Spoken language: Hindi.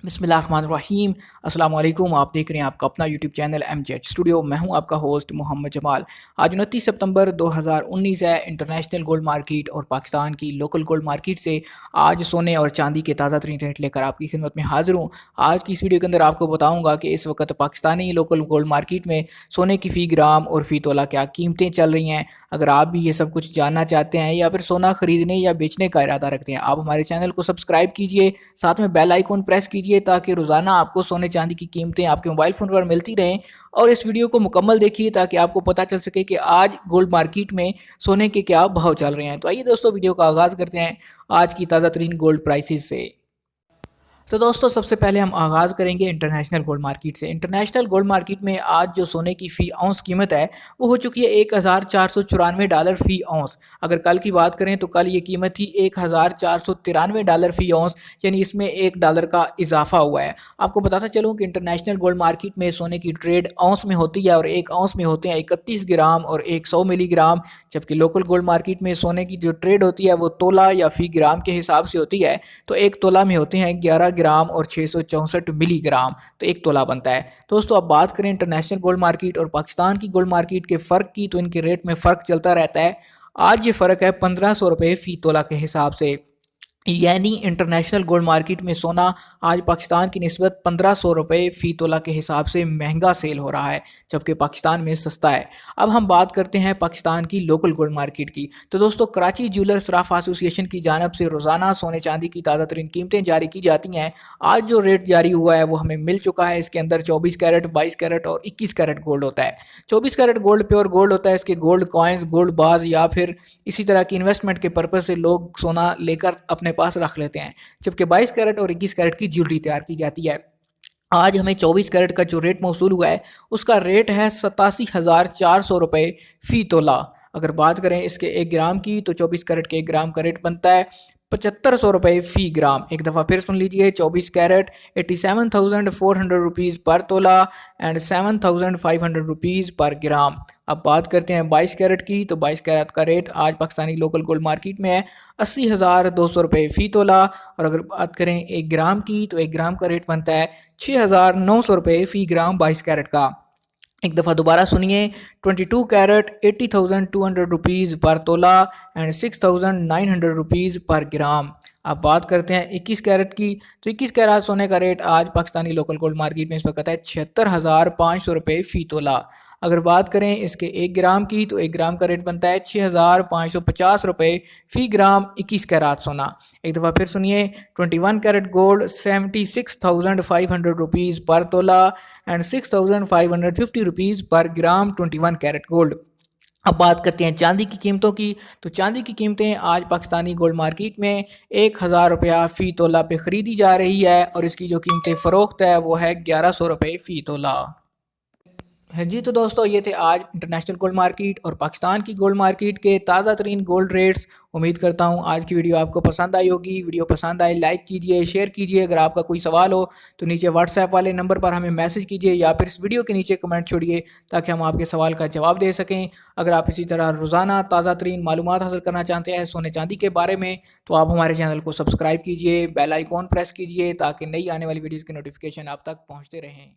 बिस्मिल्लाहिर्रहमानिर्रहीम। अस्सलाम वालेकुम। आप देख रहे हैं आपका अपना यूट्यूब चैनल MJH स्टूडियो। मैं हूं आपका होस्ट मोहम्मद जमाल। आज 29 सितंबर 2019 है। इंटरनेशनल गोल्ड मार्केट और पाकिस्तान की लोकल गोल्ड मार्केट से आज सोने और चांदी के ताज़ा तरीन रेट लेकर आपकी खिदमत में हाजिर हूं। आज की इस वीडियो के अंदर आपको बताऊंगा कि इस वक्त पाकिस्तानी लोकल गोल्ड मार्केट में सोने की फ़ी ग्राम और फ़ी तोला क्या कीमतें चल रही हैं। अगर आप भी ये सब कुछ जानना चाहते हैं या फिर सोना खरीदने या बेचने का इरादा रखते हैं, आप हमारे चैनल को सब्सक्राइब कीजिए, साथ में बेल आइकॉन प्रेस कीजिए ताकि रोज़ाना आपको सोने चांदी की कीमतें आपके मोबाइल फ़ोन पर मिलती रहें। और इस वीडियो को मुकम्मल देखिए ताकि आपको पता चल सके कि आज गोल्ड मार्केट में सोने के क्या भाव चल रहे हैं। तो आइए दोस्तों, वीडियो का आगाज़ करते हैं आज की ताज़ा तरीन गोल्ड प्राइसेस से। तो दोस्तों, सबसे पहले हम आगाज़ करेंगे इंटरनेशनल गोल्ड मार्केट से। इंटरनेशनल गोल्ड मार्केट में आज जो सोने की फ़ी औंस कीमत है वो हो चुकी है $1494 फ़ी औंस। अगर कल की बात करें तो कल ये कीमत थी $1493 फ़ी औंस, यानी इसमें $1 का इजाफा हुआ है। आपको बताता चलूँ कि इंटरनेशनल गोल्ड मार्केट में सोने की ट्रेड औंस में होती है और एक औंस में होते हैं 31 ग्राम और 100 मिलीग्राम, जबकि लोकल गोल्ड मार्केट में सोने की जो ट्रेड होती है वो तोला या फ़ी ग्राम के हिसाब से होती है। तो एक तोला में होते हैं 11 ग्राम और 664 मिलीग्राम, तो एक तोला बनता है। दोस्तों, अब बात करें इंटरनेशनल गोल्ड मार्केट और पाकिस्तान की गोल्ड मार्केट के फ़र्क की, तो इनके रेट में फ़र्क चलता रहता है। आज ये फ़र्क है 1500 रुपये फ़ी तोला के हिसाब से, यानी इंटरनेशनल गोल्ड मार्केट में सोना आज पाकिस्तान की निस्बत 1500 रुपये फ़ी तोला के हिसाब से महंगा सेल हो रहा है, जबकि पाकिस्तान में सस्ता है। अब हम बात करते हैं पाकिस्तान की लोकल गोल्ड मार्केट की। तो दोस्तों, कराची ज्वेलर्स सराफ एसोसिएशन की जानब से रोज़ाना सोने चांदी की ताज़ा तरीन कीमतें जारी की जाती हैं। आज जो रेट जारी हुआ है वो हमें मिल चुका है। इसके अंदर 24 कैरेट, 22 कैरेट और 21 कैरेट गोल्ड होता है। 24 कैरेट गोल्ड प्योर गोल्ड होता है। इसके गोल्ड कॉइन्स, गोल्ड बाज या फिर इसी तरह की इन्वेस्टमेंट के पर्पज़ से लोग सोना लेकर अपने पास रख लेते हैं, जबकि 22 कैरेट और 21 कैरेट की ज्वेलरी तैयार की जाती है। आज हमें 24 कैरेट का जो रेट मौसूल हुआ है उसका रेट है 87,400 रुपये फ़ी तोला। अगर बात करें इसके 1 ग्राम की, तो 24 कैरेट के 1 ग्राम का रेट बनता है 7500 रुपये फ़ी ग्राम। एक दफ़ा फिर सुन लीजिए, 24 कैरेट 87,400 रुपीज़ पर तोला एंड 7,500 रुपीज़ पर ग्राम। अब बात करते हैं 22 कैरेट की, तो 22 कैरेट का रेट आज पाकिस्तानी लोकल गोल्ड मार्केट में है 80,200 रुपये फ़ी तोला। और अगर बात करें 1 ग्राम की, तो 1 ग्राम का रेट बनता है 6,900 रुपये फ़ी ग्राम 22 कैरेट का। एक दफ़ा दोबारा सुनिए, 22 कैरेट 80,200 रुपीज़ पर तोला एंड 6,900 रुपीज़ पर ग्राम। अब बात करते हैं 21 कैरेट की, तो 21 कैरेट सोने का रेट आज पाकिस्तानी लोकल गोल्ड मार्केट में इस वक्त है 76,500 रुपये फ़ी तोला। अगर बात करें इसके 1 ग्राम की, तो 1 ग्राम का रेट बनता है 6,550 रुपये फ़ी ग्राम 21 कैरेट सोना। एक दफ़ा फिर सुनिए, 21 कैरेट गोल्ड 76,500 रुपीज़ पर तोला एंड 6,550 रुपीज़ पर ग्राम 21 कैरेट गोल्ड। अब बात करते हैं चांदी की कीमतों की, तो चांदी की कीमतें आज पाकिस्तानी गोल्ड मार्केट में 1,000 रुपया फ़ी तोला पे ख़रीदी जा रही है और इसकी जो कीमतें फ़रोख्त है वो है 1100 रुपये फ़ी तोला। हाँ जी, तो दोस्तों, ये थे आज इंटरनेशनल गोल्ड मार्केट और पाकिस्तान की गोल्ड मार्केट के ताज़ा तरीन गोल्ड रेट्स। उम्मीद करता हूँ आज की वीडियो आपको पसंद आई होगी। वीडियो पसंद आए लाइक कीजिए, शेयर कीजिए। अगर आपका कोई सवाल हो तो नीचे व्हाट्सएप वाले नंबर पर हमें मैसेज कीजिए या फिर इस वीडियो के नीचे कमेंट छोड़िए ताकि हम आपके सवाल का जवाब दे सकें। अगर आप इसी तरह रोज़ाना ताज़ा तरीन मालूमात हासिल करना चाहते हैं सोने चांदी के बारे में, तो आप हमारे चैनल को सब्सक्राइब कीजिए, बेल आइकॉन प्रेस कीजिए ताकि नई आने वाली वीडियोज़ की नोटिफिकेशन आप तक पहुँचते रहें।